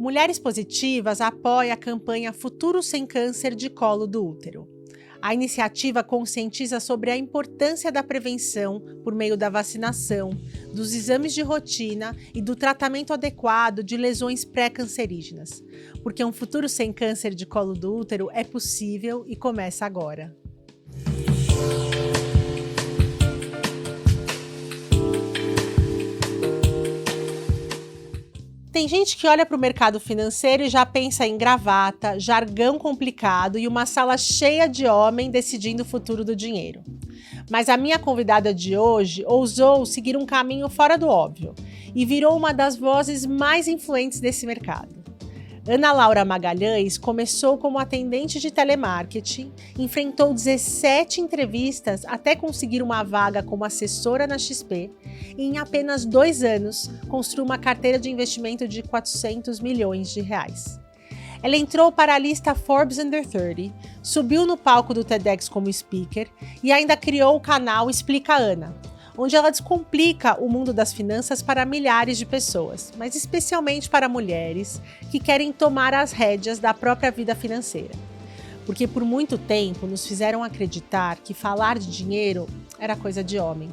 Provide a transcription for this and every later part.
Mulheres Positivas apoia a campanha Futuro Sem Câncer de Colo do Útero. A iniciativa conscientiza sobre a importância da prevenção por meio da vacinação, dos exames de rotina e do tratamento adequado de lesões pré-cancerígenas, porque um futuro sem câncer de colo do útero é possível e começa agora. Tem gente que olha para o mercado financeiro e já pensa em gravata, jargão complicado e uma sala cheia de homem decidindo o futuro do dinheiro. Mas a minha convidada de hoje ousou seguir um caminho fora do óbvio e virou uma das vozes mais influentes desse mercado. Ana Laura Magalhães começou como atendente de telemarketing, enfrentou 17 entrevistas até conseguir uma vaga como assessora na XP e em apenas 2 anos construiu uma carteira de investimento de 400 milhões de reais. Ela entrou para a lista Forbes Under 30, subiu no palco do TEDx como speaker e ainda criou o canal Explica Ana, onde ela descomplica o mundo das finanças para milhares de pessoas, mas especialmente para mulheres que querem tomar as rédeas da própria vida financeira. Porque por muito tempo nos fizeram acreditar que falar de dinheiro era coisa de homem.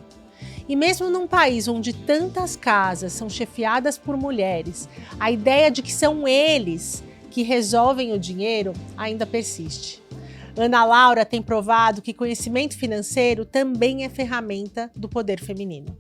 E mesmo num país onde tantas casas são chefiadas por mulheres, a ideia de que são eles que resolvem o dinheiro ainda persiste. Ana Laura tem provado que conhecimento financeiro também é ferramenta do poder feminino.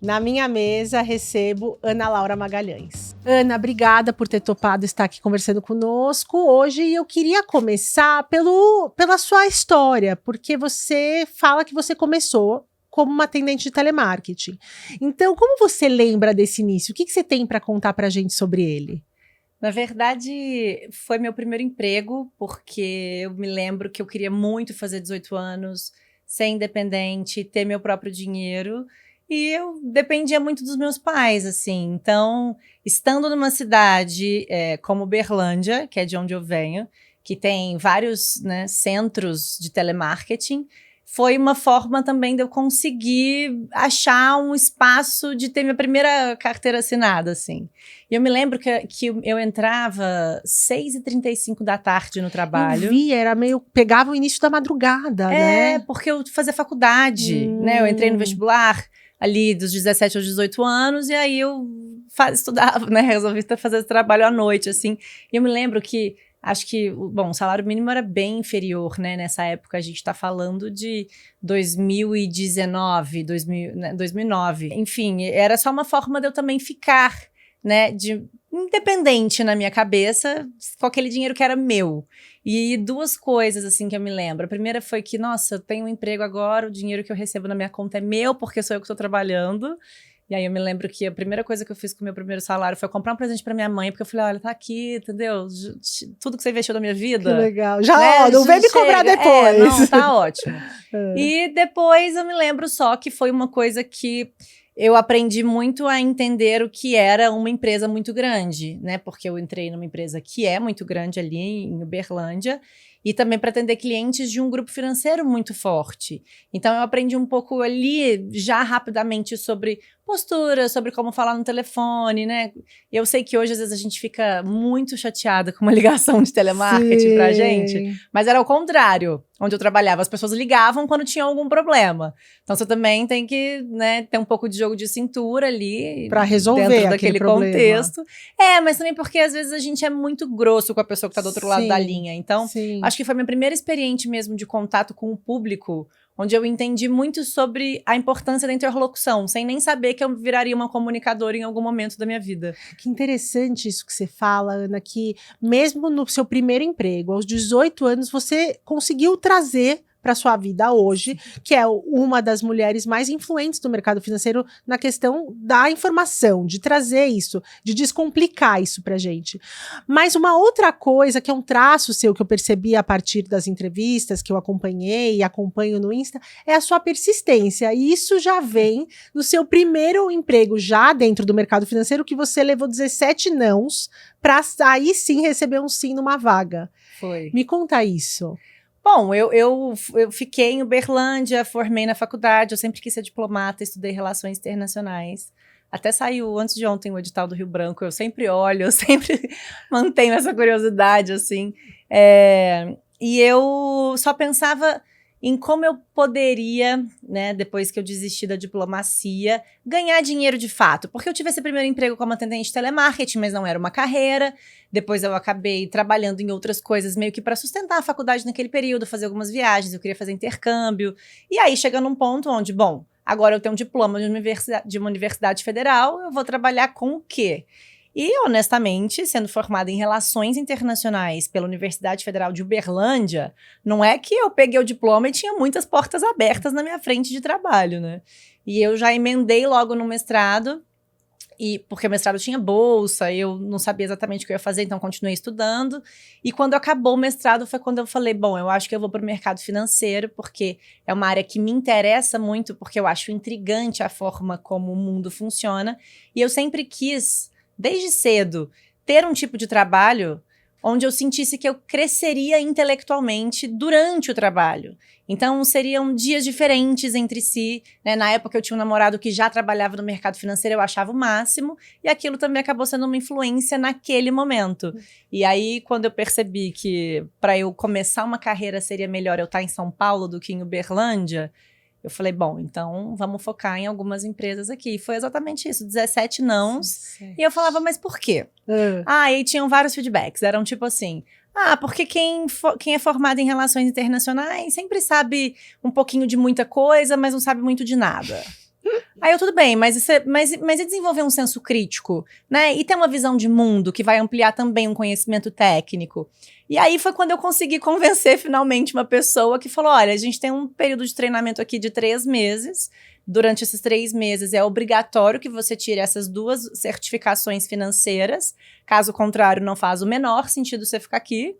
Na minha mesa, recebo Ana Laura Magalhães. Ana, obrigada por ter topado estar aqui conversando conosco hoje. E eu queria começar pela sua história, porque você fala que você começou como uma atendente de telemarketing. Então, como você lembra desse início? O que você tem para contar para a gente sobre ele? Na verdade, foi meu primeiro emprego, porque eu me lembro que eu queria muito fazer 18 anos, ser independente, ter meu próprio dinheiro, e eu dependia muito dos meus pais, assim. Então, estando numa cidade como Uberlândia, que é de onde eu venho, que tem vários, né, centros de telemarketing, foi uma forma também de eu conseguir achar um espaço de ter minha primeira carteira assinada, assim. E eu me lembro que eu entrava 6h35 da tarde no trabalho. Eu vi, era meio... pegava o início da madrugada, né? É, porque eu fazia faculdade, né? Eu entrei no vestibular ali dos 17 aos 18 anos, e aí eu estudava, né? Resolvi fazer esse trabalho à noite, assim. E eu me lembro que acho que, bom, o salário mínimo era bem inferior, né? Nessa época a gente está falando de 2019, 2009. Enfim, era só uma forma de eu também ficar, né, de independente na minha cabeça, com aquele dinheiro que era meu. E 2 coisas, assim, que eu me lembro. A primeira foi que, nossa, eu tenho um emprego agora, o dinheiro que eu recebo na minha conta é meu, porque sou eu que estou trabalhando. E aí eu me lembro que a primeira coisa que eu fiz com o meu primeiro salário foi comprar um presente pra minha mãe, porque eu falei, olha, tá aqui, entendeu? Tudo que você investiu na minha vida. Que legal. Já, né? ó, não vem me cobrar depois. Não, tá ótimo. E depois eu me lembro só que foi uma coisa que eu aprendi muito a entender o que era uma empresa muito grande, né? Porque eu entrei numa empresa que é muito grande ali em Uberlândia, e também para atender clientes de um grupo financeiro muito forte. Então, eu aprendi um pouco ali, já rapidamente, sobre postura, sobre como falar no telefone, né? Eu sei que hoje, às vezes, a gente fica muito chateada com uma ligação de telemarketing pra gente, mas era o contrário. Onde eu trabalhava, as pessoas ligavam quando tinha algum problema. Então, você também tem que, né, ter um pouco de jogo de cintura ali. Pra resolver dentro daquele problema. contexto. Mas também porque, às vezes, a gente é muito grosso com a pessoa que tá do outro lado da linha. Então, acho que foi minha primeira experiência mesmo de contato com o público, onde eu entendi muito sobre a importância da interlocução, sem nem saber que eu viraria uma comunicadora em algum momento da minha vida. Que interessante isso que você fala, Ana, que mesmo no seu primeiro emprego, aos 18 anos, você conseguiu trazer para sua vida hoje, que é uma das mulheres mais influentes do mercado financeiro na questão da informação, de trazer isso, de descomplicar isso pra gente. Mas uma outra coisa, que é um traço seu que eu percebi a partir das entrevistas que eu acompanhei e acompanho no Insta, é a sua persistência. E isso já vem no seu primeiro emprego, já dentro do mercado financeiro, que você levou 17 nãos para aí sim receber um sim numa vaga. Foi. Me conta isso. Bom, eu fiquei em Uberlândia, formei na faculdade, eu sempre quis ser diplomata, estudei relações internacionais. Até saiu antes de ontem o edital do Rio Branco, eu sempre olho, eu sempre mantenho essa curiosidade, assim. E eu só pensava em como eu poderia, né, depois que eu desisti da diplomacia, ganhar dinheiro de fato. Porque eu tive esse primeiro emprego como atendente de telemarketing, mas não era uma carreira. Depois eu acabei trabalhando em outras coisas, meio que para sustentar a faculdade naquele período, fazer algumas viagens, eu queria fazer intercâmbio. E aí chega num ponto onde, bom, agora eu tenho um diploma de uma universidade federal, eu vou trabalhar com o quê? E, honestamente, sendo formada em Relações Internacionais pela Universidade Federal de Uberlândia, não é que eu peguei o diploma e tinha muitas portas abertas na minha frente de trabalho, né? E eu já emendei logo no mestrado, porque o mestrado tinha bolsa, eu não sabia exatamente o que eu ia fazer, então continuei estudando. E quando acabou o mestrado foi quando eu falei, bom, eu acho que eu vou para o mercado financeiro, porque é uma área que me interessa muito, porque eu acho intrigante a forma como o mundo funciona. E eu sempre quis, desde cedo, ter um tipo de trabalho onde eu sentisse que eu cresceria intelectualmente durante o trabalho. Então, seriam dias diferentes entre si, né? Na época, eu tinha um namorado que já trabalhava no mercado financeiro, eu achava o máximo, e aquilo também acabou sendo uma influência naquele momento. E aí, quando eu percebi que para eu começar uma carreira seria melhor eu estar em São Paulo do que em Uberlândia, eu falei, bom, então vamos focar em algumas empresas aqui. E foi exatamente isso, 17 nãos. E eu falava, mas por quê? E tinham vários feedbacks. Eram tipo assim, porque quem é formado em relações internacionais sempre sabe um pouquinho de muita coisa, mas não sabe muito de nada. Aí tudo bem, mas e desenvolver um senso crítico, né? E ter uma visão de mundo que vai ampliar também um conhecimento técnico. E aí foi quando eu consegui convencer finalmente uma pessoa que falou, olha, a gente tem um período de treinamento aqui de 3 meses. Durante esses 3 meses é obrigatório que você tire essas 2 certificações financeiras. Caso contrário, não faz o menor sentido você ficar aqui.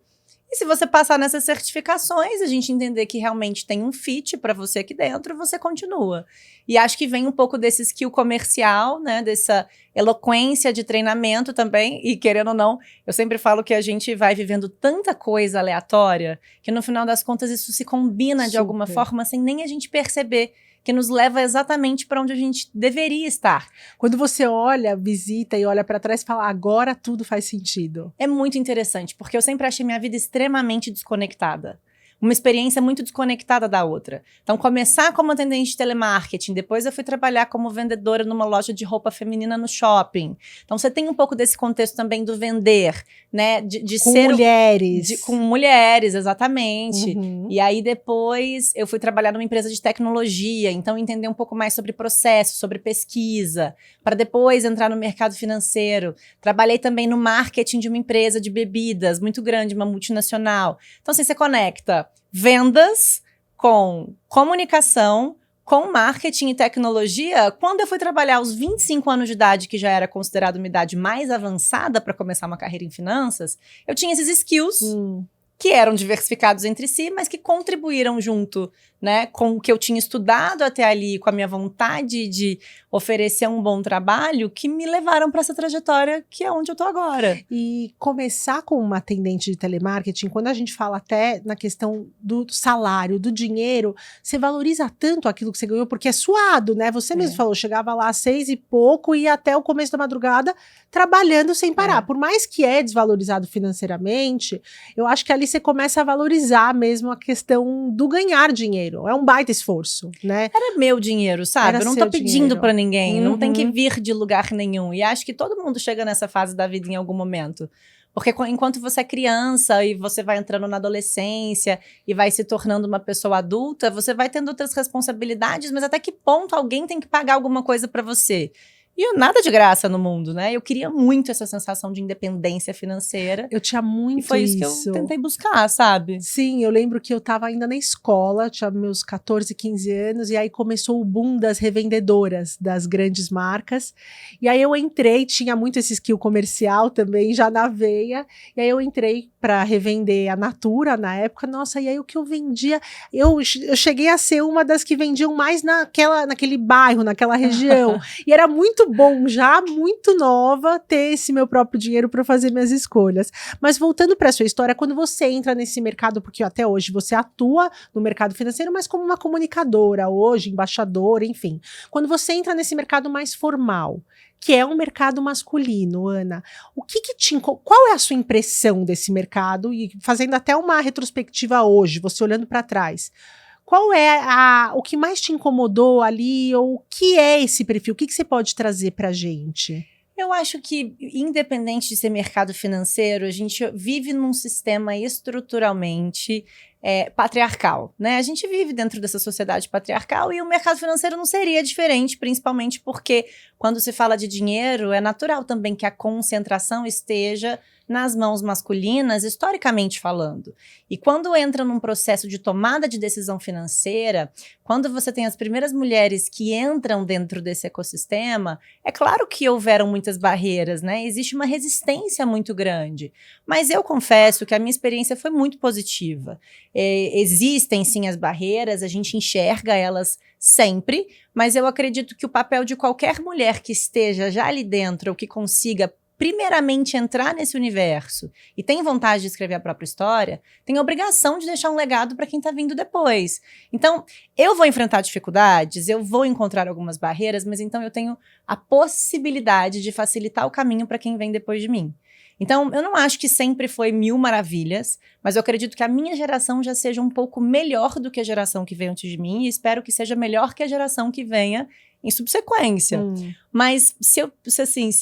E se você passar nessas certificações, a gente entender que realmente tem um fit para você aqui dentro, você continua. E acho que vem um pouco desse skill comercial, né, dessa eloquência de treinamento também, e querendo ou não, eu sempre falo que a gente vai vivendo tanta coisa aleatória, que no final das contas isso se combina de alguma forma, sem nem a gente perceber, que nos leva exatamente para onde a gente deveria estar. Quando você olha, visita e olha para trás e fala, agora tudo faz sentido. É muito interessante, porque eu sempre achei minha vida extremamente desconectada. Uma experiência muito desconectada da outra. Então, começar como atendente de telemarketing, depois eu fui trabalhar como vendedora numa loja de roupa feminina no shopping. Então, você tem um pouco desse contexto também do vender, né? De com ser mulheres. Com mulheres, exatamente. E aí, depois, eu fui trabalhar numa empresa de tecnologia, então entender um pouco mais sobre processo, sobre pesquisa, para depois entrar no mercado financeiro. Trabalhei também no marketing de uma empresa de bebidas muito grande, uma multinacional. Então, assim, você conecta vendas com comunicação, com marketing e tecnologia. Quando eu fui trabalhar aos 25 anos de idade, que já era considerada uma idade mais avançada para começar uma carreira em finanças, eu tinha esses skills que eram diversificados entre si, mas que contribuíram junto, né, com o que eu tinha estudado até ali, com a minha vontade de oferecer um bom trabalho, que me levaram para essa trajetória que é onde eu tô agora. E começar com uma atendente de telemarketing, quando a gente fala até na questão do salário, do dinheiro, você valoriza tanto aquilo que você ganhou, porque é suado, né? Você mesmo falou, chegava lá às 6 e pouco e ia até o começo da madrugada trabalhando sem parar. Por mais que é desvalorizado financeiramente, eu acho que ali você começa a valorizar mesmo a questão do ganhar dinheiro. É um baita esforço, né? Era meu dinheiro, sabe? Eu não tô pedindo pra ninguém, não tem que vir de lugar nenhum. E acho que todo mundo chega nessa fase da vida em algum momento. Porque enquanto você é criança e você vai entrando na adolescência e vai se tornando uma pessoa adulta, você vai tendo outras responsabilidades, mas até que ponto alguém tem que pagar alguma coisa pra você? E nada de graça no mundo, né? Eu queria muito essa sensação de independência financeira. Eu tinha muito isso. E foi isso que eu tentei buscar, sabe? Sim, eu lembro que eu tava ainda na escola, tinha meus 14, 15 anos, e aí começou o boom das revendedoras, das grandes marcas. E aí eu entrei, tinha muito esse skill comercial também, já na veia. E aí eu entrei para revender a Natura na época. Nossa, e aí o que eu vendia... Eu cheguei a ser uma das que vendiam mais naquele bairro, naquela região. E era muito muito bom já, muito nova, ter esse meu próprio dinheiro para fazer minhas escolhas. Mas voltando para sua história, quando você entra nesse mercado, porque até hoje você atua no mercado financeiro, mas como uma comunicadora, hoje, embaixadora, enfim. Quando você entra nesse mercado mais formal, que é um mercado masculino, Ana, qual é a sua impressão desse mercado? E fazendo até uma retrospectiva hoje, você olhando para trás, qual é o que mais te incomodou ali, ou o que é esse perfil? O que você pode trazer para a gente? Eu acho que, independente de ser mercado financeiro, a gente vive num sistema estruturalmente patriarcal, né? A gente vive dentro dessa sociedade patriarcal e o mercado financeiro não seria diferente, principalmente porque quando se fala de dinheiro, é natural também que a concentração esteja nas mãos masculinas, historicamente falando. E quando entra num processo de tomada de decisão financeira, quando você tem as primeiras mulheres que entram dentro desse ecossistema, é claro que houveram muitas barreiras, né? Existe uma resistência muito grande. Mas eu confesso que a minha experiência foi muito positiva. Existem sim as barreiras, a gente enxerga elas sempre, mas eu acredito que o papel de qualquer mulher que esteja já ali dentro ou que consiga primeiramente entrar nesse universo e tem vontade de escrever a própria história, tem a obrigação de deixar um legado para quem está vindo depois. Então, eu vou enfrentar dificuldades, eu vou encontrar algumas barreiras, mas então eu tenho a possibilidade de facilitar o caminho para quem vem depois de mim. Então, eu não acho que sempre foi mil maravilhas, mas eu acredito que a minha geração já seja um pouco melhor do que a geração que veio antes de mim e espero que seja melhor que a geração que venha em subsequência. Mas se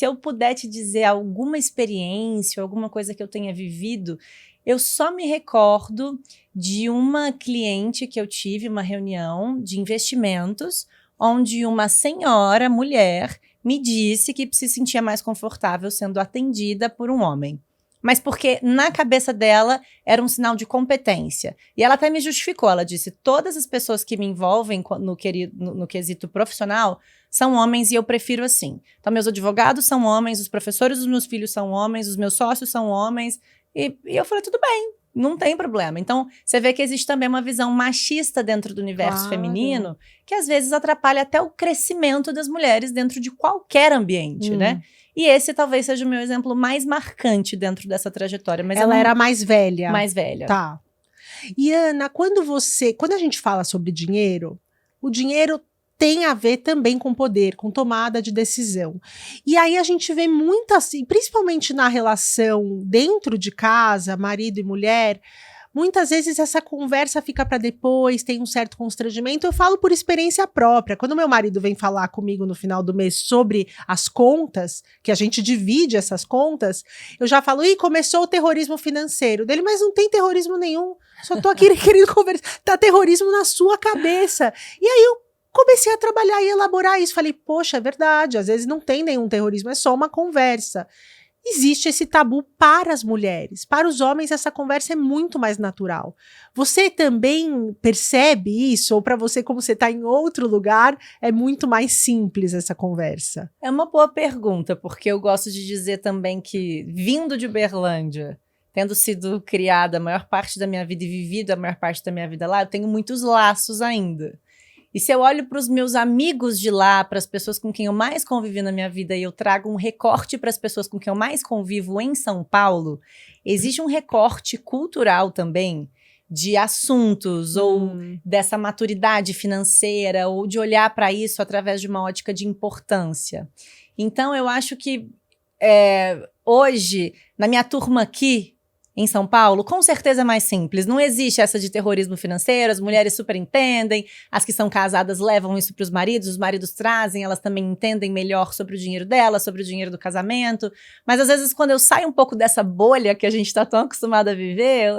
eu puder te dizer alguma experiência, alguma coisa que eu tenha vivido, eu só me recordo de uma cliente que eu tive, uma reunião de investimentos, onde uma senhora, mulher, me disse que se sentia mais confortável sendo atendida por um homem. Mas porque na cabeça dela era um sinal de competência. E ela até me justificou, ela disse, todas as pessoas que me envolvem no quesito profissional são homens e eu prefiro assim. Então, meus advogados são homens, os professores dos meus filhos são homens, os meus sócios são homens. E eu falei, tudo bem, não tem problema. Então, você vê que existe também uma visão machista dentro do universo feminino, que às vezes atrapalha até o crescimento das mulheres dentro de qualquer ambiente, né? E esse talvez seja o meu exemplo mais marcante dentro dessa trajetória. Mas ela era mais velha. Mais velha. Tá. E Ana, quando a gente fala sobre dinheiro, o dinheiro tem a ver também com poder, com tomada de decisão. E aí a gente vê muito assim, principalmente na relação dentro de casa, marido e mulher, muitas vezes essa conversa fica para depois, tem um certo constrangimento. Eu falo por experiência própria. Quando meu marido vem falar comigo no final do mês sobre as contas, que a gente divide essas contas, eu já falo, começou o terrorismo financeiro dele, mas não tem terrorismo nenhum. Só tô aqui querendo conversar. Tá terrorismo na sua cabeça. E aí eu comecei a trabalhar e elaborar isso. Falei, poxa, é verdade, às vezes não tem nenhum terrorismo, é só uma conversa. Existe esse tabu para as mulheres. Para os homens, essa conversa é muito mais natural. Você também percebe isso? Ou para você, como você está em outro lugar, é muito mais simples essa conversa? É uma boa pergunta, porque eu gosto de dizer também que, vindo de Uberlândia, tendo sido criada a maior parte da minha vida e vivido a maior parte da minha vida lá, eu tenho muitos laços ainda. E se eu olho para os meus amigos de lá, para as pessoas com quem eu mais convivi na minha vida, e eu trago um recorte para as pessoas com quem eu mais convivo em São Paulo, existe um recorte cultural também de assuntos ou dessa maturidade financeira ou de olhar para isso através de uma ótica de importância. Então, eu acho que hoje, na minha turma aqui, em São Paulo, com certeza é mais simples. Não existe essa de terrorismo financeiro, as mulheres super entendem, as que são casadas levam isso para os maridos trazem, elas também entendem melhor sobre o dinheiro delas, sobre o dinheiro do casamento. Mas às vezes quando eu saio um pouco dessa bolha que a gente está tão acostumado a viver,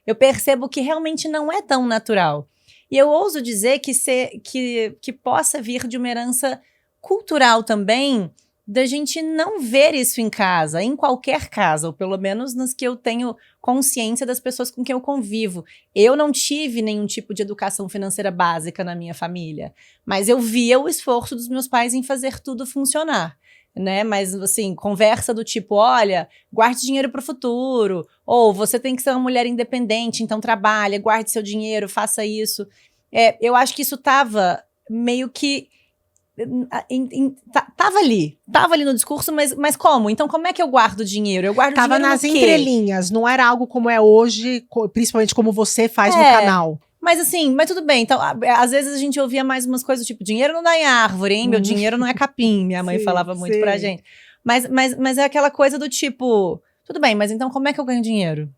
eu percebo que realmente não é tão natural. E eu ouso dizer que possa vir de uma herança cultural também, da gente não ver isso em casa, em qualquer casa, ou pelo menos nas que eu tenho consciência das pessoas com quem eu convivo. Eu não tive nenhum tipo de educação financeira básica na minha família, mas eu via o esforço dos meus pais em fazer tudo funcionar, né? Mas, assim, conversa do tipo, olha, guarde dinheiro para o futuro, ou você tem que ser uma mulher independente, então trabalha, guarde seu dinheiro, faça isso. Eu acho que isso estava meio que Tava ali no discurso, mas como? Então como é que eu guardo dinheiro? Eu guardo Tava dinheiro nas no quê? entrelinhas, não era algo como é hoje, principalmente como você faz no canal. Mas assim, mas tudo bem. Então, às vezes a gente ouvia mais umas coisas, tipo, dinheiro não dá em árvore, hein? Meu dinheiro não é capim, minha mãe falava muito pra gente. Mas é aquela coisa do tipo, tudo bem, mas então como é que eu ganho dinheiro?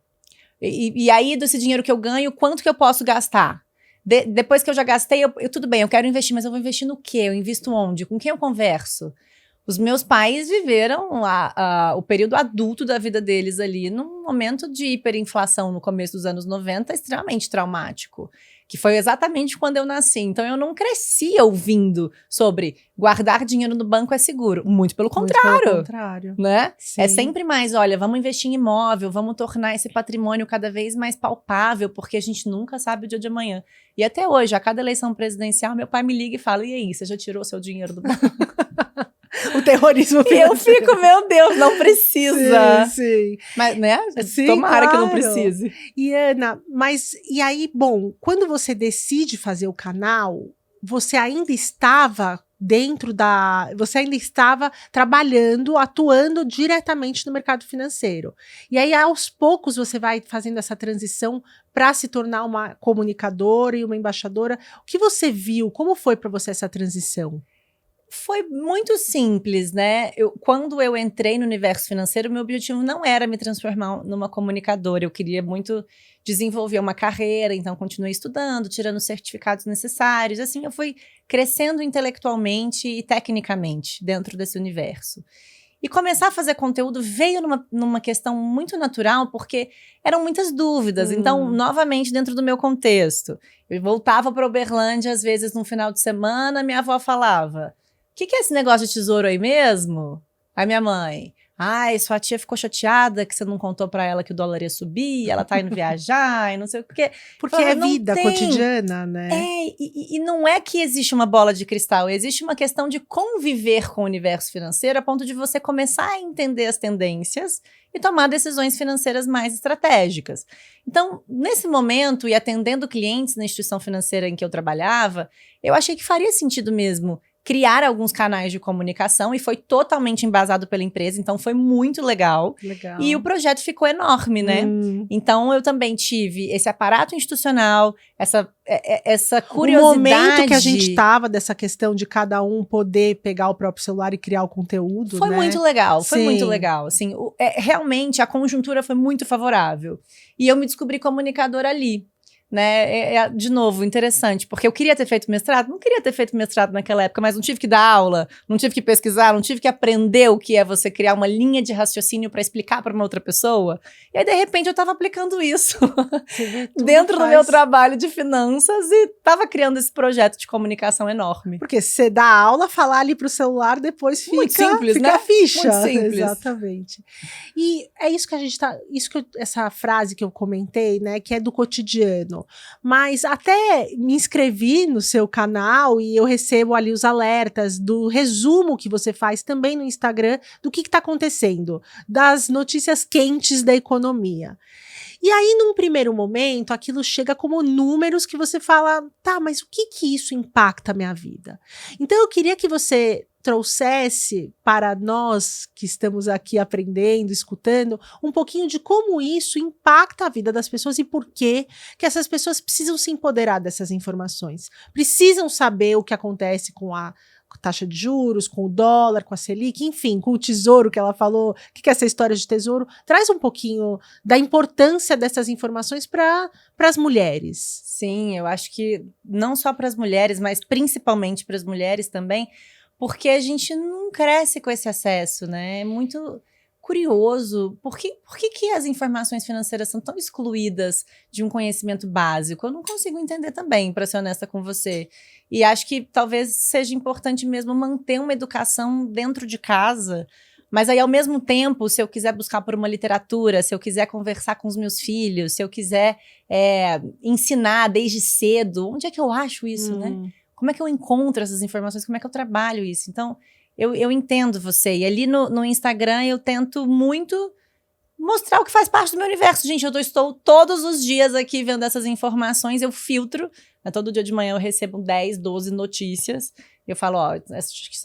E aí, desse dinheiro que eu ganho, quanto que eu posso gastar? Depois que eu já gastei, tudo bem, eu quero investir, mas eu vou investir no quê? Eu invisto onde? Com quem eu converso? Os meus pais viveram o período adulto da vida deles ali num momento de hiperinflação no começo dos anos 90, extremamente traumático, que foi exatamente quando eu nasci. Então, eu não cresci ouvindo sobre guardar dinheiro no banco é seguro. Muito pelo contrário. Muito pelo contrário. Né? Sim. É sempre mais, olha, vamos investir em imóvel, vamos tornar esse patrimônio cada vez mais palpável, porque a gente nunca sabe o dia de amanhã. E até hoje, a cada eleição presidencial, meu pai me liga e fala, e aí, você já tirou seu dinheiro do banco? O terrorismo financeiro. E eu fico, meu Deus, não precisa. Sim. Mas, né? Sim, tomara claro. que não precise. E Ana, e aí, bom, quando você decide fazer o canal, você ainda estava você ainda estava trabalhando, atuando diretamente no mercado financeiro. E aí, aos poucos, você vai fazendo essa transição para se tornar uma comunicadora e uma embaixadora. O que você viu? Como foi para você essa transição? Foi muito simples, né? Quando eu entrei no universo financeiro, meu objetivo não era me transformar numa comunicadora. Eu queria muito desenvolver uma carreira, então continuei estudando, tirando os certificados necessários. Assim, eu fui crescendo intelectualmente e tecnicamente dentro desse universo. E começar a fazer conteúdo veio numa questão muito natural, porque eram muitas dúvidas. Então, novamente, dentro do meu contexto, eu voltava para Uberlândia, às vezes, no final de semana, minha avó falava... O que é esse negócio de tesouro aí mesmo? Aí minha mãe, ai, sua tia ficou chateada que você não contou pra ela que o dólar ia subir, ela tá indo viajar e não sei o quê. Porque é vida cotidiana, né? E não é que existe uma bola de cristal, existe uma questão de conviver com o universo financeiro a ponto de você começar a entender as tendências e tomar decisões financeiras mais estratégicas. Então, nesse momento, e atendendo clientes na instituição financeira em que eu trabalhava, eu achei que faria sentido mesmo criar alguns canais de comunicação e foi totalmente embasado pela empresa, então foi muito legal. E o projeto ficou enorme, né? Então eu também tive esse aparato institucional, essa curiosidade. O momento que a gente estava dessa questão de cada um poder pegar o próprio celular e criar o conteúdo, foi, né? Muito legal, foi Sim. muito legal. Assim, realmente a conjuntura foi muito favorável. E eu me descobri comunicadora ali. Né? De novo, interessante, porque eu queria ter feito mestrado, não queria ter feito mestrado naquela época, mas não tive que dar aula, não tive que pesquisar, não tive que aprender o que é você criar uma linha de raciocínio para explicar para uma outra pessoa. E aí, de repente, eu estava aplicando isso dentro do meu trabalho de finanças e estava criando esse projeto de comunicação enorme. Porque você dá aula, falar ali para o celular, depois fica, muito simples, fica né? a ficha. Muito simples. Exatamente. E é isso que a gente tá, essa frase que eu comentei, né, que é do cotidiano. Mas até me inscrevi no seu canal e eu recebo ali os alertas do resumo que você faz também no Instagram do que está acontecendo, das notícias quentes da economia. E aí, num primeiro momento, aquilo chega como números que você fala, tá, mas o que isso impacta a minha vida? Então, eu queria que você trouxesse para nós que estamos aqui aprendendo, escutando, um pouquinho de como isso impacta a vida das pessoas e por que essas pessoas precisam se empoderar dessas informações. Precisam saber o que acontece com a taxa de juros, com o dólar, com a Selic, enfim, com o tesouro que ela falou. O que é essa história de tesouro? Traz um pouquinho da importância dessas informações para as mulheres. Sim, eu acho que não só para as mulheres, mas principalmente para as mulheres também, porque a gente não cresce com esse acesso, né? É muito curioso. Por que as informações financeiras são tão excluídas de um conhecimento básico? Eu não consigo entender também, para ser honesta com você. E acho que talvez seja importante mesmo manter uma educação dentro de casa, mas aí, ao mesmo tempo, se eu quiser buscar por uma literatura, se eu quiser conversar com os meus filhos, se eu quiser ensinar desde cedo, onde é que eu acho isso, né? Como é que eu encontro essas informações? Como é que eu trabalho isso? Então, eu entendo você. E ali no Instagram eu tento muito mostrar o que faz parte do meu universo. Gente, eu estou todos os dias aqui vendo essas informações, eu filtro Todo dia de manhã eu recebo 10, 12 notícias. Eu falo, ó,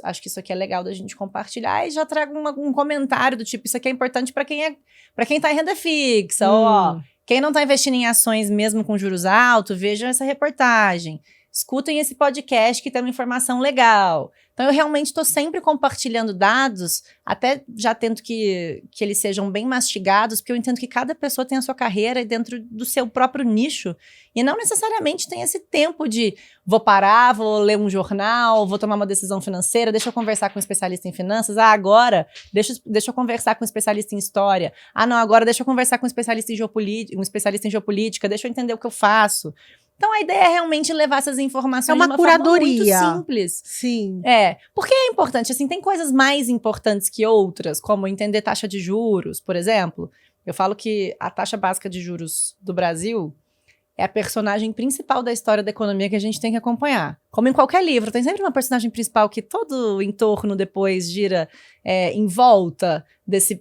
acho que isso aqui é legal da gente compartilhar. E já trago um comentário do tipo, isso aqui é importante para quem tá em renda fixa. Ó, quem não tá investindo em ações mesmo com juros altos, vejam essa reportagem. Escutem esse podcast que tem uma informação legal. Então, eu realmente estou sempre compartilhando dados, até já tento que eles sejam bem mastigados, porque eu entendo que cada pessoa tem a sua carreira dentro do seu próprio nicho, e não necessariamente tem esse tempo de vou parar, vou ler um jornal, vou tomar uma decisão financeira, deixa eu conversar com um especialista em finanças, agora deixa eu conversar com um especialista em história, não, agora deixa eu conversar com um especialista em geopolítica, deixa eu entender o que eu faço. Então, a ideia é realmente levar essas informações de uma curadoria. Forma muito simples. Sim. Porque é importante, assim, tem coisas mais importantes que outras, como entender taxa de juros, por exemplo. Eu falo que a taxa básica de juros do Brasil é a personagem principal da história da economia que a gente tem que acompanhar. Como em qualquer livro, tem sempre uma personagem principal que todo o entorno depois gira em volta desse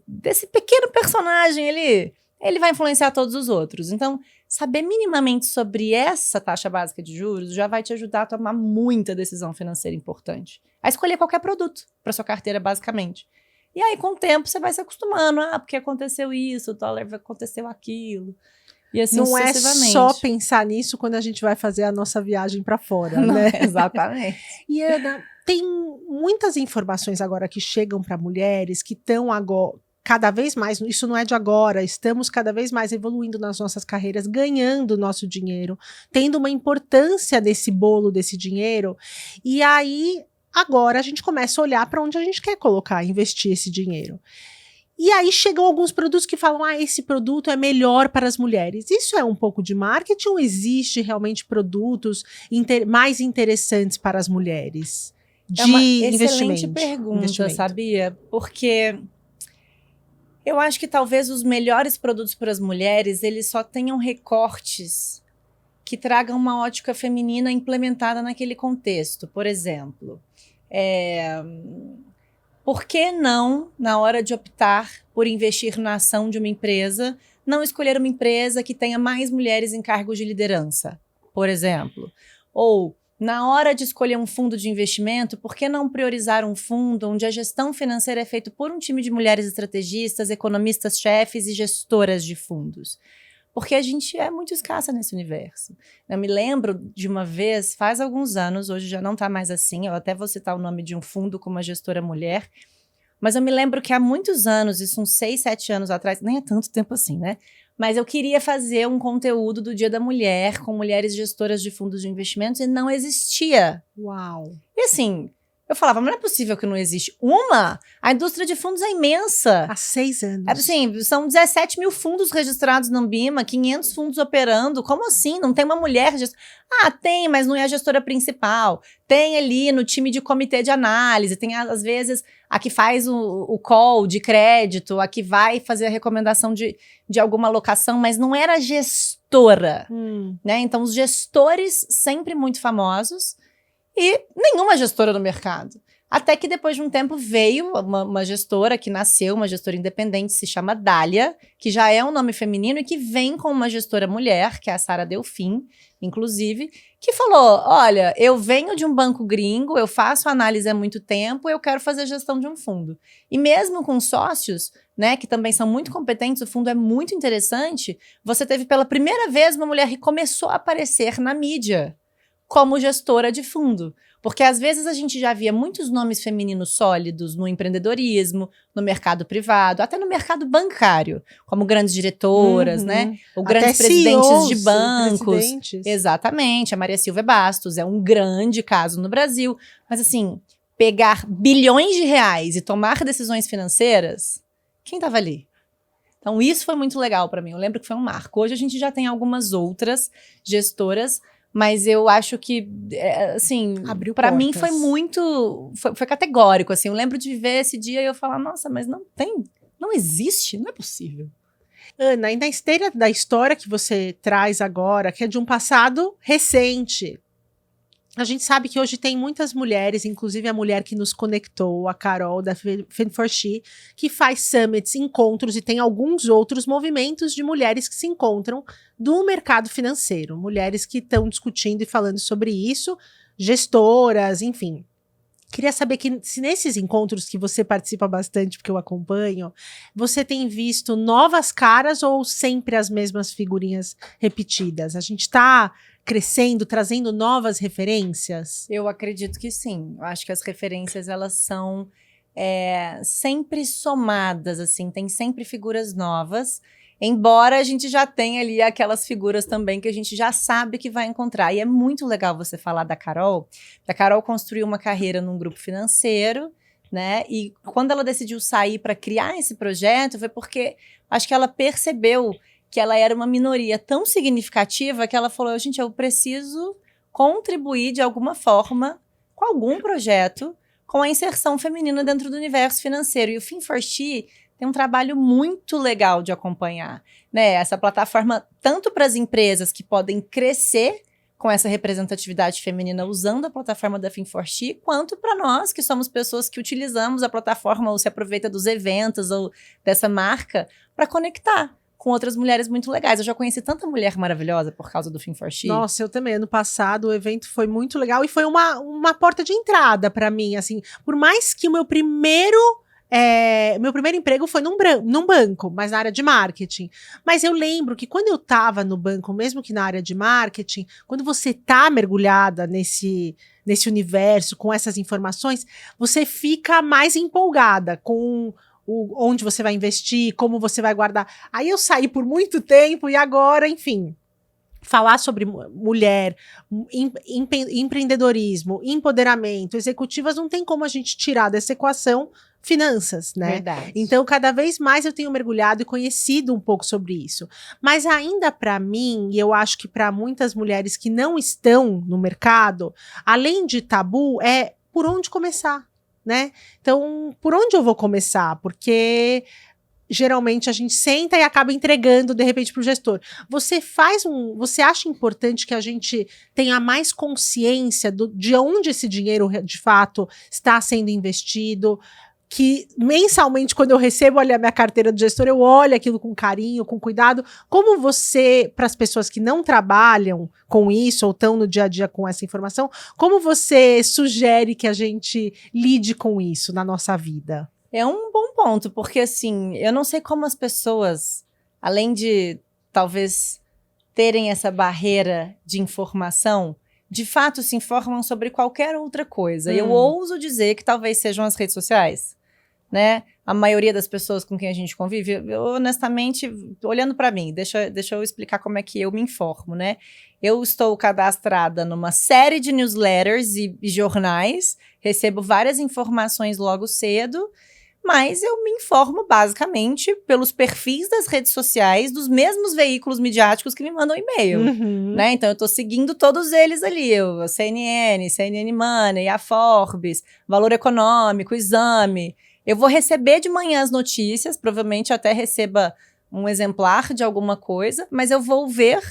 pequeno personagem ali. Ele vai influenciar todos os outros. Então, saber minimamente sobre essa taxa básica de juros já vai te ajudar a tomar muita decisão financeira importante. A escolher qualquer produto para sua carteira, basicamente. E aí, com o tempo, você vai se acostumando. Porque aconteceu isso, o dólar aconteceu aquilo. E assim sucessivamente. Não é só pensar nisso quando a gente vai fazer a nossa viagem para fora, né? Exatamente. E, Ana, tem muitas informações agora que chegam para mulheres que estão agora cada vez mais, isso não é de agora, estamos cada vez mais evoluindo nas nossas carreiras, ganhando nosso dinheiro, tendo uma importância nesse bolo desse dinheiro, e aí agora a gente começa a olhar para onde a gente quer colocar, investir esse dinheiro. E aí chegam alguns produtos que falam, esse produto é melhor para as mulheres. Isso é um pouco de marketing ou existe realmente produtos mais interessantes para as mulheres? É uma excelente pergunta, sabia? Porque eu acho que talvez os melhores produtos para as mulheres, eles só tenham recortes que tragam uma ótica feminina implementada naquele contexto. Por exemplo, por que não, na hora de optar por investir na ação de uma empresa, não escolher uma empresa que tenha mais mulheres em cargos de liderança, por exemplo? Ou, na hora de escolher um fundo de investimento, por que não priorizar um fundo onde a gestão financeira é feita por um time de mulheres estrategistas, economistas-chefes e gestoras de fundos? Porque a gente é muito escassa nesse universo. Eu me lembro de uma vez, faz alguns anos, hoje já não está mais assim, eu até vou citar o nome de um fundo com uma gestora mulher, mas eu me lembro que há muitos anos, isso uns 6, 7 anos atrás, nem é tanto tempo assim, né? Mas eu queria fazer um conteúdo do Dia da Mulher com mulheres gestoras de fundos de investimentos e não existia. Uau! E assim, eu falava, mas não é possível que não existe uma? A indústria de fundos é imensa. Há 6 anos. Assim, são 17 mil fundos registrados na Ambima, 500 fundos operando. Como assim? Não tem uma mulher gestora? Tem, mas não é a gestora principal. Tem ali no time de comitê de análise, tem às vezes a que faz o call de crédito, a que vai fazer a recomendação de alguma alocação, mas não era gestora, né? Então, os gestores sempre muito famosos e nenhuma gestora no mercado. Até que depois de um tempo veio uma gestora que nasceu, uma gestora independente, se chama Dália, que já é um nome feminino e que vem com uma gestora mulher, que é a Sara Delfim, inclusive, que falou, olha, eu venho de um banco gringo, eu faço análise há muito tempo, eu quero fazer gestão de um fundo. E mesmo com sócios, né, que também são muito competentes, o fundo é muito interessante, você teve pela primeira vez uma mulher que começou a aparecer na mídia como gestora de fundo. Porque às vezes a gente já via muitos nomes femininos sólidos no empreendedorismo, no mercado privado, até no mercado bancário, como grandes diretoras, né? Ou grandes presidentes de bancos. Exatamente, a Maria Silvia Bastos é um grande caso no Brasil. Mas assim, pegar bilhões de reais e tomar decisões financeiras, quem estava ali? Então isso foi muito legal para mim, eu lembro que foi um marco. Hoje a gente já tem algumas outras gestoras, mas eu acho que, assim, para mim foi muito, foi categórico, assim, eu lembro de ver esse dia e eu falar, nossa, mas não existe, não é possível. Ana, e na esteira da história que você traz agora, que é de um passado recente, A gente sabe que hoje tem muitas mulheres, inclusive a mulher que nos conectou, a Carol da Fin4She, que faz summits, encontros e tem alguns outros movimentos de mulheres que se encontram do mercado financeiro. Mulheres que estão discutindo e falando sobre isso, gestoras, enfim. Queria saber se nesses encontros que você participa bastante, porque eu acompanho, você tem visto novas caras ou sempre as mesmas figurinhas repetidas? A gente está crescendo, trazendo novas referências? Eu acredito que sim. Eu acho que as referências, elas são sempre somadas, assim. Tem sempre figuras novas, embora a gente já tenha ali aquelas figuras também que a gente já sabe que vai encontrar. E é muito legal você falar da Carol, porque a Carol construiu uma carreira num grupo financeiro, né? E quando ela decidiu sair para criar esse projeto, foi porque acho que ela percebeu que ela era uma minoria tão significativa que ela falou, gente, eu preciso contribuir de alguma forma com algum projeto com a inserção feminina dentro do universo financeiro. E o Fin4She tem um trabalho muito legal de acompanhar, né? Essa plataforma, tanto para as empresas que podem crescer com essa representatividade feminina usando a plataforma da Fin4She, quanto para nós, que somos pessoas que utilizamos a plataforma ou se aproveita dos eventos ou dessa marca para conectar com outras mulheres muito legais. Eu já conheci tanta mulher maravilhosa por causa do Fin4She. Nossa, eu também. Ano passado o evento foi muito legal e foi uma porta de entrada para mim, assim. Por mais que o meu primeiro emprego foi num banco, mas na área de marketing. Mas eu lembro que quando eu tava no banco, mesmo que na área de marketing, quando você tá mergulhada nesse universo, com essas informações, você fica mais empolgada com onde você vai investir, como você vai guardar. Aí eu saí por muito tempo e agora, enfim, falar sobre mulher, empreendedorismo, empoderamento, executivas, não tem como a gente tirar dessa equação finanças, né? Verdade. Então, cada vez mais eu tenho mergulhado e conhecido um pouco sobre isso. Mas ainda para mim, e eu acho que para muitas mulheres que não estão no mercado, além de tabu, é por onde começar, né? Então, por onde eu vou começar? Porque geralmente a gente senta e acaba entregando de repente para o gestor. Você acha importante que a gente tenha mais consciência de onde esse dinheiro de fato está sendo investido? Que mensalmente, quando eu recebo ali a minha carteira de gestor, eu olho aquilo com carinho, com cuidado. Como você, para as pessoas que não trabalham com isso ou estão no dia a dia com essa informação, como você sugere que a gente lide com isso na nossa vida? É um bom ponto, porque assim, eu não sei como as pessoas, além de talvez terem essa barreira de informação, de fato se informam sobre qualquer outra coisa. Eu ouso dizer que talvez sejam as redes sociais, né? A maioria das pessoas com quem a gente convive, eu, honestamente, olhando para mim, deixa eu explicar como é que eu me informo, né? Eu estou cadastrada numa série de newsletters e jornais, recebo várias informações logo cedo, mas eu me informo basicamente pelos perfis das redes sociais dos mesmos veículos midiáticos que me mandam e-mail, né? Então eu tô seguindo todos eles ali, a CNN Money, a Forbes, Valor Econômico, Exame. Eu vou receber de manhã as notícias, provavelmente até receba um exemplar de alguma coisa, mas eu vou ver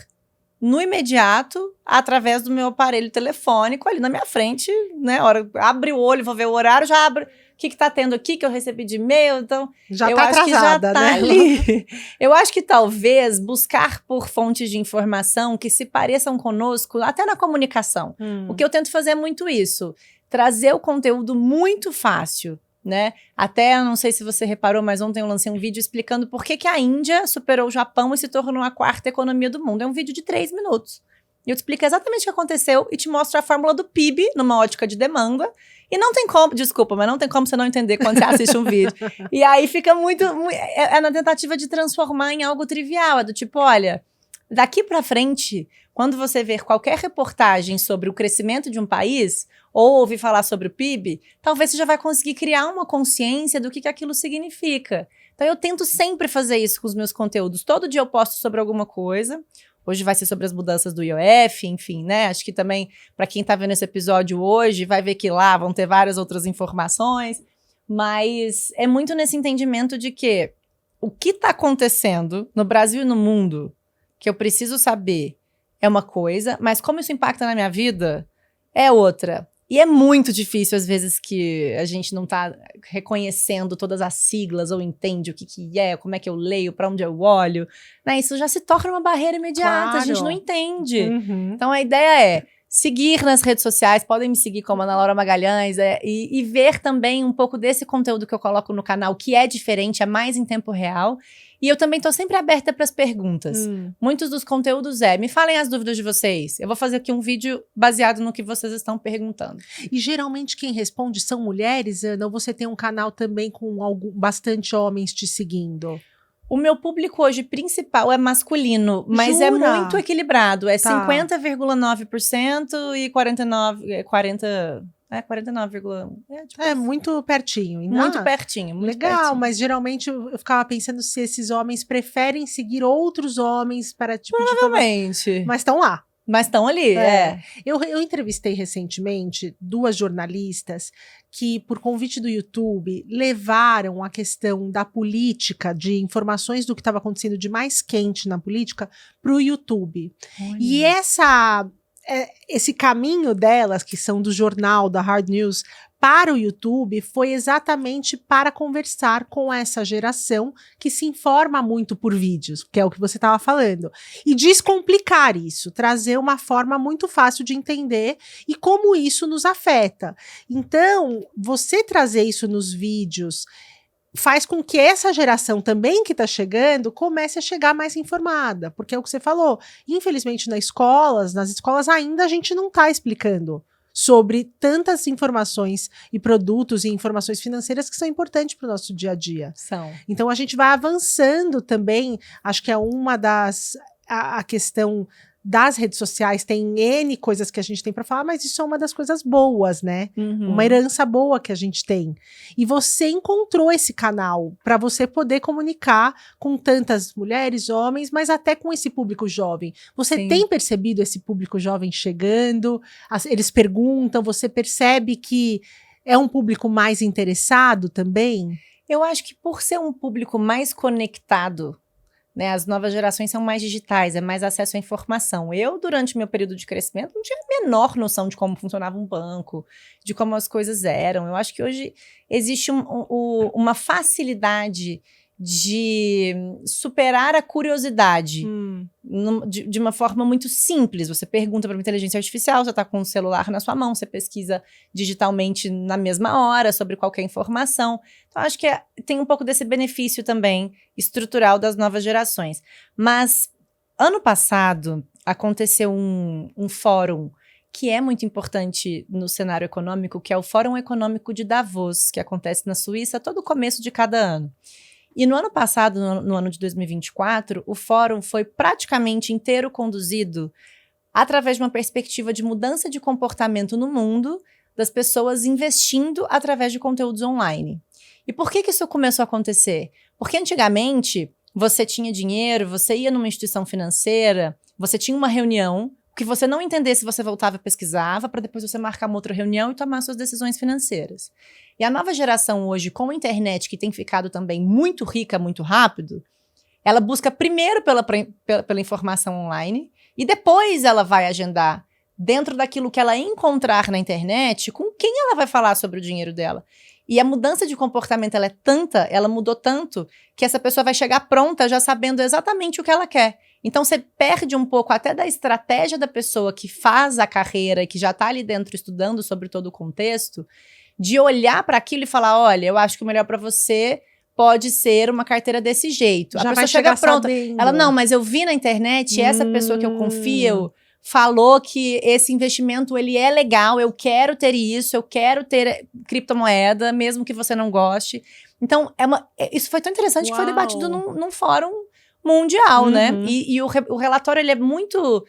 no imediato, através do meu aparelho telefônico ali na minha frente, né? Abre o olho, vou ver o horário, já abre. O que tá tendo aqui que eu recebi de e-mail? Então, já eu tá acho atrasada, que já tá né? ali. Eu acho que talvez buscar por fontes de informação que se pareçam conosco, até na comunicação. O que eu tento fazer é muito isso. Trazer o conteúdo muito fácil, né? Até, não sei se você reparou, mas ontem eu lancei um vídeo explicando por que a Índia superou o Japão e se tornou a quarta economia do mundo. É um vídeo de 3 minutos. E eu te explico exatamente o que aconteceu e te mostro a fórmula do PIB numa ótica de demanda. E não tem como, desculpa, mas não tem como você não entender quando você assiste um vídeo. E aí fica muito na tentativa de transformar em algo trivial. É do tipo, olha, daqui pra frente, quando você ver qualquer reportagem sobre o crescimento de um país, ou ouvir falar sobre o PIB, talvez você já vai conseguir criar uma consciência do que aquilo significa. Então eu tento sempre fazer isso com os meus conteúdos. Todo dia eu posto sobre alguma coisa. Hoje vai ser sobre as mudanças do IOF, enfim, né? Acho que também, para quem tá vendo esse episódio hoje, vai ver que lá vão ter várias outras informações. Mas é muito nesse entendimento de que o que tá acontecendo no Brasil e no mundo, que eu preciso saber, é uma coisa, mas como isso impacta na minha vida, é outra. E é muito difícil, às vezes, que a gente não tá reconhecendo todas as siglas ou entende o que é, como é que eu leio, para onde eu olho. Né? Isso já se torna uma barreira imediata, Claro. a gente não entende. Uhum. Então, a ideia é seguir nas redes sociais, podem me seguir como Ana Laura Magalhães, e ver também um pouco desse conteúdo que eu coloco no canal, que é diferente, é mais em tempo real. E eu também tô sempre aberta para as perguntas. Muitos dos conteúdos me falem as dúvidas de vocês. Eu vou fazer aqui um vídeo baseado no que vocês estão perguntando. E geralmente quem responde são mulheres, Ana, ou você tem um canal também com bastante homens te seguindo? O meu público hoje principal é masculino, mas Jura? é muito equilibrado. É Tá. 50,9% e 49,1%. É muito pertinho. Muito pertinho. Muito Legal, pertinho. mas geralmente eu ficava pensando se esses homens preferem seguir outros homens para tipo Provavelmente. Mas estão lá. Mas estão ali, Eu entrevistei recentemente 2 jornalistas que, por convite do YouTube, levaram a questão da política, de informações do que estava acontecendo de mais quente na política, para o YouTube. Olha. E esse caminho delas, que são do jornal, da Hard News, para o YouTube, foi exatamente para conversar com essa geração que se informa muito por vídeos, que é o que você estava falando, e descomplicar isso, trazer uma forma muito fácil de entender e como isso nos afeta. Então, você trazer isso nos vídeos faz com que essa geração também que está chegando comece a chegar mais informada, porque é o que você falou, infelizmente nas escolas ainda a gente não está explicando sobre tantas informações e produtos e informações financeiras que são importantes para o nosso dia a dia. São. Então a gente vai avançando também, acho que é uma a questão das redes sociais, tem N coisas que a gente tem para falar, mas isso é uma das coisas boas, né? Uma herança boa que a gente tem. E você encontrou esse canal para você poder comunicar com tantas mulheres, homens, mas até com esse público jovem. Você Sim. tem percebido esse público jovem chegando? Eles perguntam, você percebe que é um público mais interessado também? Eu acho que por ser um público mais conectado, né, as novas gerações são mais digitais, é mais acesso à informação. Eu, durante meu período de crescimento, não tinha a menor noção de como funcionava um banco, de como as coisas eram. Eu acho que hoje existe uma facilidade de superar a curiosidade de uma forma muito simples. Você pergunta para uma inteligência artificial, você está com o celular na sua mão, você pesquisa digitalmente na mesma hora sobre qualquer informação. Então, acho que tem um pouco desse benefício também estrutural das novas gerações. Mas, ano passado, aconteceu um fórum que é muito importante no cenário econômico, que é o Fórum Econômico de Davos, que acontece na Suíça todo começo de cada ano. E no ano passado, no ano de 2024, o fórum foi praticamente inteiro conduzido através de uma perspectiva de mudança de comportamento no mundo das pessoas investindo através de conteúdos online. E por que isso começou a acontecer? Porque antigamente você tinha dinheiro, você ia numa instituição financeira, você tinha uma reunião, o que você não entendesse, você voltava e pesquisava, para depois você marcar uma outra reunião e tomar suas decisões financeiras. E a nova geração hoje, com a internet, que tem ficado também muito rica, muito rápido, ela busca primeiro pela informação online e depois ela vai agendar, dentro daquilo que ela encontrar na internet, com quem ela vai falar sobre o dinheiro dela. E a mudança de comportamento ela mudou tanto, que essa pessoa vai chegar pronta já sabendo exatamente o que ela quer. Então, você perde um pouco até da estratégia da pessoa que faz a carreira, que já está ali dentro estudando sobre todo o contexto, de olhar para aquilo e falar, olha, eu acho que o melhor para você pode ser uma carteira desse jeito. Já a pessoa chega pronta. Sabendo. Ela, não, mas eu vi na internet, essa pessoa que eu confio falou que esse investimento ele é legal, eu quero ter isso, eu quero ter criptomoeda, mesmo que você não goste. Então, isso foi tão interessante que foi debatido num fórum mundial, né? E o relatório ele é muito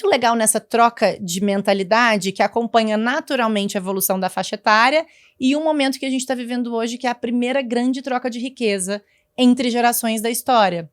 legal nessa troca de mentalidade que acompanha naturalmente a evolução da faixa etária e um momento que a gente está vivendo hoje, que é a primeira grande troca de riqueza entre gerações da história.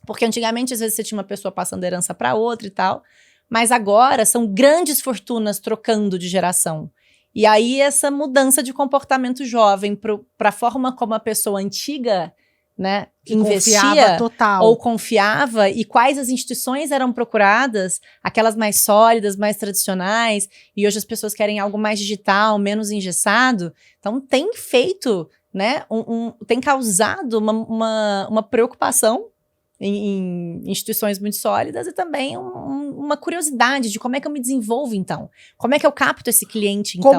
Porque antigamente, às vezes, você tinha uma pessoa passando herança para outra e tal, mas agora são grandes fortunas trocando de geração. E aí essa mudança de comportamento jovem para a forma como a pessoa antiga né, Que investia confiava total. ou confiava e quais as instituições eram procuradas, aquelas mais sólidas, mais tradicionais, e hoje as pessoas querem algo mais digital, menos engessado. Então tem feito, né, tem causado uma preocupação em instituições muito sólidas e também uma curiosidade de como é que eu me desenvolvo então, como é que eu capto esse cliente então.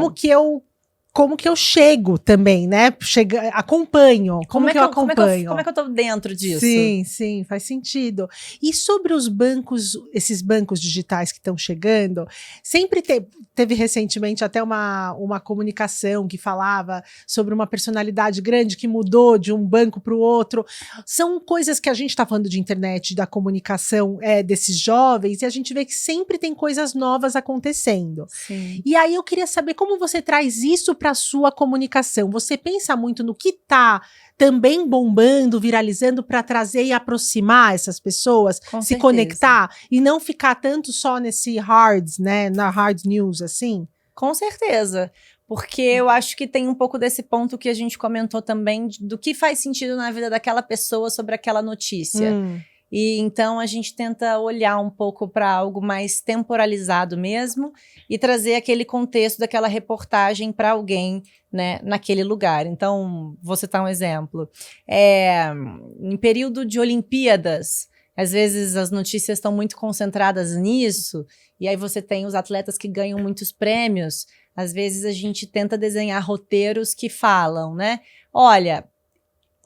Como que eu chego também, né? Acompanho. Como que eu acompanho? Como é que eu tô dentro disso? Sim, faz sentido. E sobre os bancos, esses bancos digitais que estão chegando, sempre teve recentemente até uma comunicação que falava sobre uma personalidade grande que mudou de um banco para o outro. São coisas que a gente está falando de internet, da comunicação desses jovens, e a gente vê que sempre tem coisas novas acontecendo. Sim. E aí eu queria saber como você traz isso para a sua comunicação. Você pensa muito no que está também bombando, viralizando, para trazer e aproximar essas pessoas, Com se certeza. conectar e não ficar tanto só nesse hard, né, na hard news, assim? Com certeza. Porque eu acho que tem um pouco desse ponto que a gente comentou também, do que faz sentido na vida daquela pessoa sobre aquela notícia. E então a gente tenta olhar um pouco para algo mais temporalizado mesmo e trazer aquele contexto daquela reportagem para alguém, né, naquele lugar. Então, vou citar um exemplo. Em período de Olimpíadas, às vezes as notícias estão muito concentradas nisso, e aí você tem os atletas que ganham muitos prêmios. Às vezes a gente tenta desenhar roteiros que falam, né? Olha,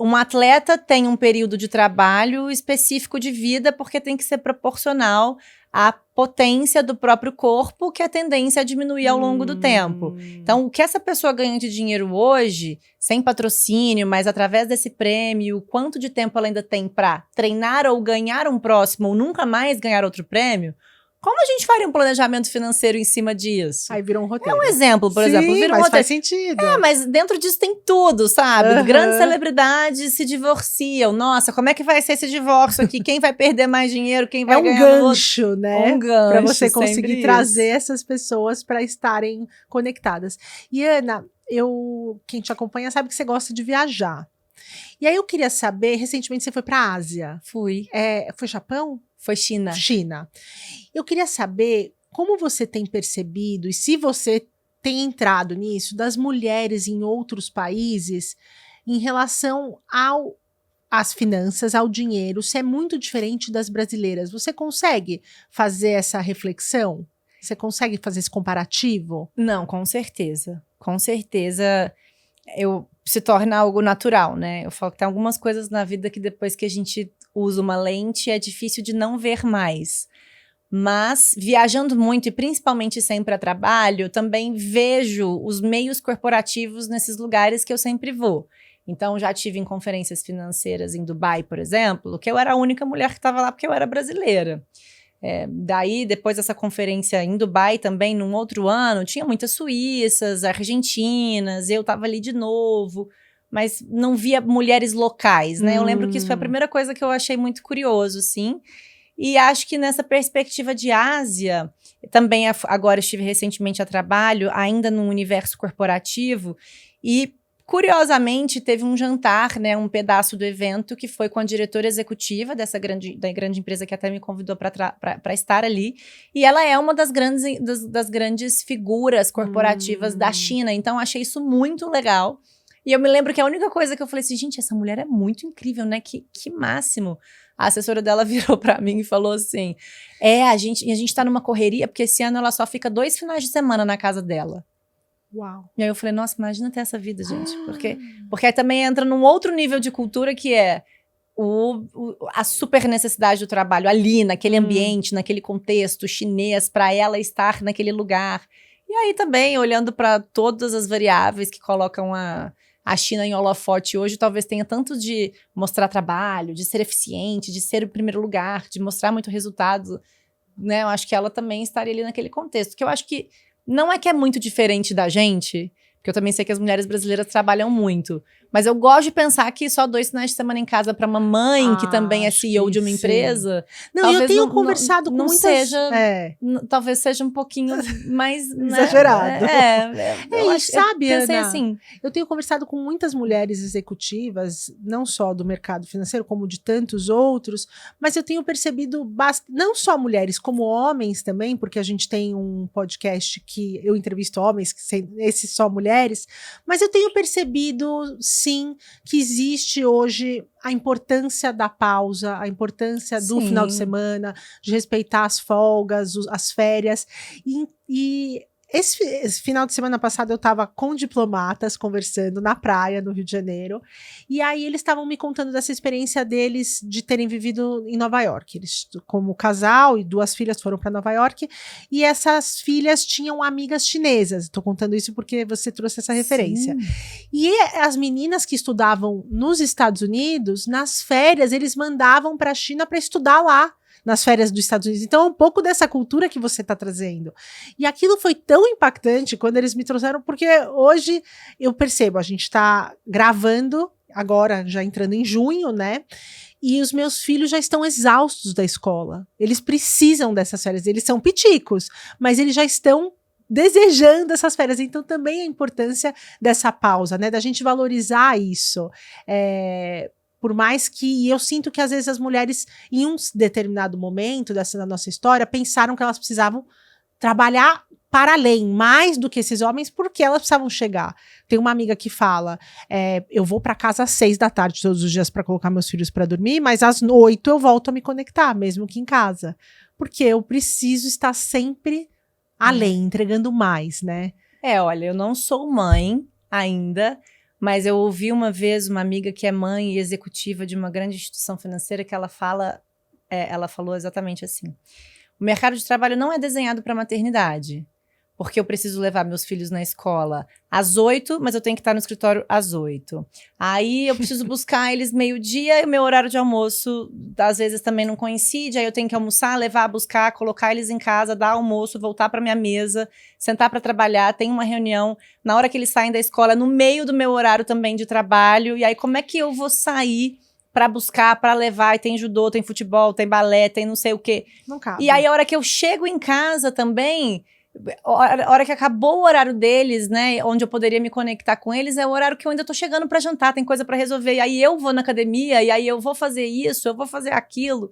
um atleta tem um período de trabalho específico de vida porque tem que ser proporcional à potência do próprio corpo, que a tendência é diminuir ao longo do tempo. Então, o que essa pessoa ganha de dinheiro hoje, sem patrocínio, mas através desse prêmio, o quanto de tempo ela ainda tem para treinar ou ganhar um próximo ou nunca mais ganhar outro prêmio, como a gente faria um planejamento financeiro em cima disso? Aí virou um roteiro. É um exemplo, por exemplo. Vira um mas roteiro. faz sentido. Mas dentro disso tem tudo, sabe? Grandes celebridades se divorciam. Nossa, como é que vai ser esse divórcio aqui? Quem vai perder mais dinheiro? Quem vai ganhar gancho, né? Um gancho, para você conseguir sempre trazer isso. essas pessoas para estarem conectadas. E Ana, quem te acompanha sabe que você gosta de viajar. E aí eu queria saber, recentemente você foi para a Ásia. Fui. Foi Japão? Foi China. China. Eu queria saber como você tem percebido e se você tem entrado nisso das mulheres em outros países em relação às finanças, ao dinheiro, se é muito diferente das brasileiras. Você consegue fazer essa reflexão? Você consegue fazer esse comparativo? Não, com certeza. Com certeza se torna algo natural, né? Eu falo que tem algumas coisas na vida que depois que a gente usa uma lente é difícil de não ver mais. Mas, viajando muito e principalmente sempre a trabalho, também vejo os meios corporativos nesses lugares que eu sempre vou. Então, já tive em conferências financeiras em Dubai, por exemplo, que eu era a única mulher que estava lá porque eu era brasileira. Daí, depois dessa conferência em Dubai também, num outro ano, tinha muitas suíças, argentinas, eu estava ali de novo, mas não via mulheres locais, né? Eu lembro que isso foi a primeira coisa que eu achei muito curioso, sim. E acho que nessa perspectiva de Ásia, também agora estive recentemente a trabalho, ainda no universo corporativo, e curiosamente teve um jantar, né, um pedaço do evento que foi com a diretora executiva da grande empresa que até me convidou para estar ali, e ela é uma das grandes figuras corporativas da China, então achei isso muito legal. E eu me lembro que a única coisa que eu falei assim, gente, essa mulher é muito incrível, né? Que máximo. A assessora dela virou pra mim e falou assim, a gente tá numa correria, porque esse ano ela só fica 2 finais de semana na casa dela. Uau. E aí eu falei, nossa, imagina ter essa vida, gente. Porque aí também entra num outro nível de cultura que é a super necessidade do trabalho ali, naquele ambiente, naquele contexto chinês, para ela estar naquele lugar. E aí também, olhando para todas as variáveis que colocam a China em holofote hoje, talvez tenha tanto de mostrar trabalho, de ser eficiente, de ser o primeiro lugar, de mostrar muito resultado, né? Eu acho que ela também estaria ali naquele contexto, que eu acho que não é muito diferente da gente, porque eu também sei que as mulheres brasileiras trabalham muito, Mas eu gosto de pensar que só 2 finais de semana em casa para uma mãe, que também é CEO de uma empresa. Não, eu tenho conversado com muitas... seja, talvez seja um pouquinho mais... exagerado. Eu acho, sabe, eu pensei Ana, assim. eu tenho conversado com muitas mulheres executivas, não só do mercado financeiro, como de tantos outros, mas eu tenho percebido, não só mulheres, como homens também, porque a gente tem um podcast que eu entrevisto homens, esses só mulheres, mas eu tenho percebido, sim, que existe hoje a importância da pausa, a importância do final de semana, de respeitar as folgas, as férias, e esse final de semana passado eu estava com diplomatas conversando na praia, no Rio de Janeiro, e aí eles estavam me contando dessa experiência deles de terem vivido em Nova York. Eles, como casal, e 2 filhas foram para Nova York, e essas filhas tinham amigas chinesas. Estou contando isso porque você trouxe essa referência. E as meninas que estudavam nos Estados Unidos, nas férias, eles mandavam para a China para estudar lá, nas férias dos Estados Unidos. Então é um pouco dessa cultura que você está trazendo. E aquilo foi tão impactante quando eles me trouxeram, porque hoje eu percebo, a gente está gravando, agora já entrando em junho, né? E os meus filhos já estão exaustos da escola. Eles precisam dessas férias, eles são piticos, mas eles já estão desejando essas férias. Então também a importância dessa pausa, né? Da gente valorizar isso. Por mais que eu sinto que às vezes as mulheres, em um determinado momento da nossa história, pensaram que elas precisavam trabalhar para além, mais do que esses homens, porque elas precisavam chegar. Tem uma amiga que fala, eu vou para casa às 6 da tarde todos os dias para colocar meus filhos para dormir, mas às 8 eu volto a me conectar, mesmo que em casa. Porque eu preciso estar sempre além, entregando mais, né? Olha, eu não sou mãe ainda, mas eu ouvi uma vez uma amiga que é mãe e executiva de uma grande instituição financeira que ela falou exatamente assim: o mercado de trabalho não é desenhado para maternidade, porque eu preciso levar meus filhos na escola às 8, mas eu tenho que estar no escritório às 8. Aí eu preciso buscar eles meio-dia e o meu horário de almoço, às vezes, também não coincide. Aí eu tenho que almoçar, levar, buscar, colocar eles em casa, dar almoço, voltar para minha mesa, sentar para trabalhar, tem uma reunião. Na hora que eles saem da escola, no meio do meu horário também de trabalho. E aí como é que eu vou sair para buscar, para levar? E tem judô, tem futebol, tem balé, tem não sei o quê. Não cabe. E aí a hora que eu chego em casa também... A hora que acabou o horário deles, né, onde eu poderia me conectar com eles, é o horário que eu ainda tô chegando para jantar, tem coisa para resolver, e aí eu vou na academia, e aí eu vou fazer isso, eu vou fazer aquilo.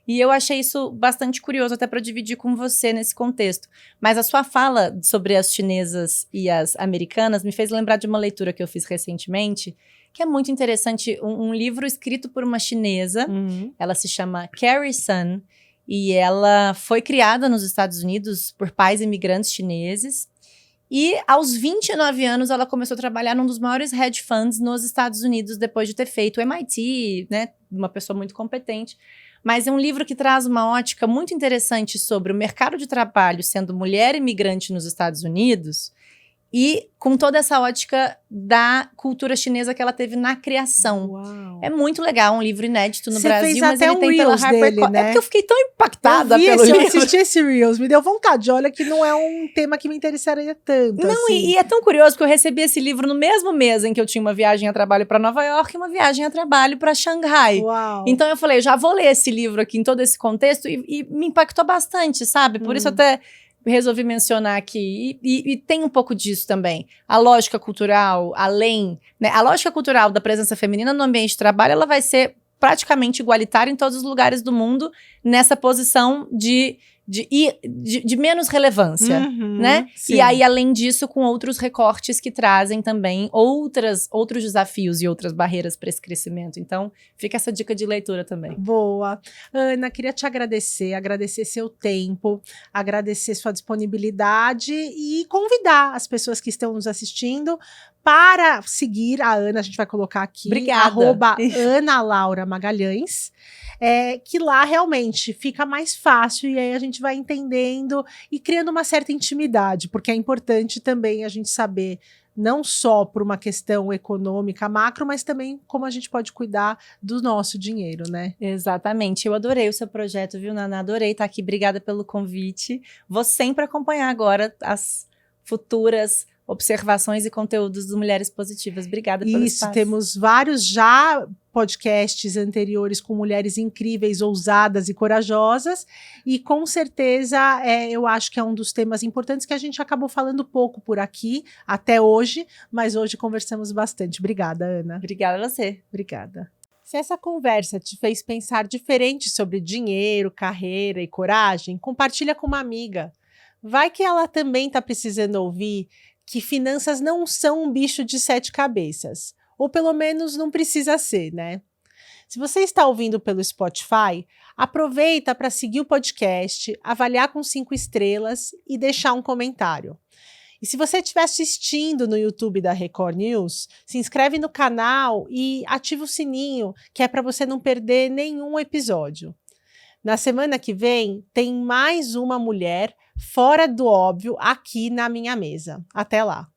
E eu achei isso bastante curioso até para dividir com você nesse contexto. Mas a sua fala sobre as chinesas e as americanas me fez lembrar de uma leitura que eu fiz recentemente, que é muito interessante, um livro escrito por uma chinesa, ela se chama Carrie Sun, e ela foi criada nos Estados Unidos por pais imigrantes chineses. E aos 29 anos ela começou a trabalhar num dos maiores hedge funds nos Estados Unidos, depois de ter feito o MIT, né? Uma pessoa muito competente. Mas é um livro que traz uma ótica muito interessante sobre o mercado de trabalho sendo mulher imigrante nos Estados Unidos e com toda essa ótica da cultura chinesa que ela teve na criação. Uau. É muito legal, um livro inédito no Brasil, fez mas até ele tem pela Harper Dele, né? É porque eu fiquei tão impactada pelo livro. Eu assisti esse Reels, me deu vontade. Olha que não é um tema que me interessaria tanto. Não, assim. e é tão curioso que eu recebi esse livro no mesmo mês em que eu tinha uma viagem a trabalho para Nova York e uma viagem a trabalho para Xangai. Uau. Então eu falei, eu já vou ler esse livro aqui em todo esse contexto e me impactou bastante, sabe? Por isso até resolvi mencionar aqui, e tem um pouco disso também. A lógica cultural, além, né? A lógica cultural da presença feminina no ambiente de trabalho, ela vai ser praticamente igualitária em todos os lugares do mundo, nessa posição de menos relevância, né? Sim. E aí, além disso, com outros recortes que trazem também outros desafios e outras barreiras para esse crescimento. Então, fica essa dica de leitura também. Boa. Ana, queria te agradecer seu tempo, agradecer sua disponibilidade e convidar as pessoas que estão nos assistindo para seguir a Ana. A gente vai colocar aqui, Obrigada. @AnaLauraMagalhães. Que lá realmente fica mais fácil e aí a gente vai entendendo e criando uma certa intimidade, porque é importante também a gente saber, não só por uma questão econômica macro, mas também como a gente pode cuidar do nosso dinheiro, né? Exatamente. Eu adorei o seu projeto, viu, Naná? Adorei estar aqui. Obrigada pelo convite. Vou sempre acompanhar agora as futuras observações e conteúdos do Mulheres Positivas. Obrigada pelo espaço. Temos vários já podcasts anteriores com mulheres incríveis, ousadas e corajosas, e com certeza eu acho que é um dos temas importantes que a gente acabou falando pouco por aqui até hoje, mas hoje conversamos bastante. Obrigada, Ana. Obrigada a você. Obrigada. Se essa conversa te fez pensar diferente sobre dinheiro, carreira e coragem, compartilha com uma amiga. Vai que ela também está precisando ouvir que finanças não são um bicho de 7 cabeças. Ou pelo menos não precisa ser, né? Se você está ouvindo pelo Spotify, aproveita para seguir o podcast, avaliar com 5 estrelas e deixar um comentário. E se você estiver assistindo no YouTube da Record News, se inscreve no canal e ativa o sininho, que é para você não perder nenhum episódio. Na semana que vem, tem mais uma mulher fora do óbvio aqui na minha mesa. Até lá!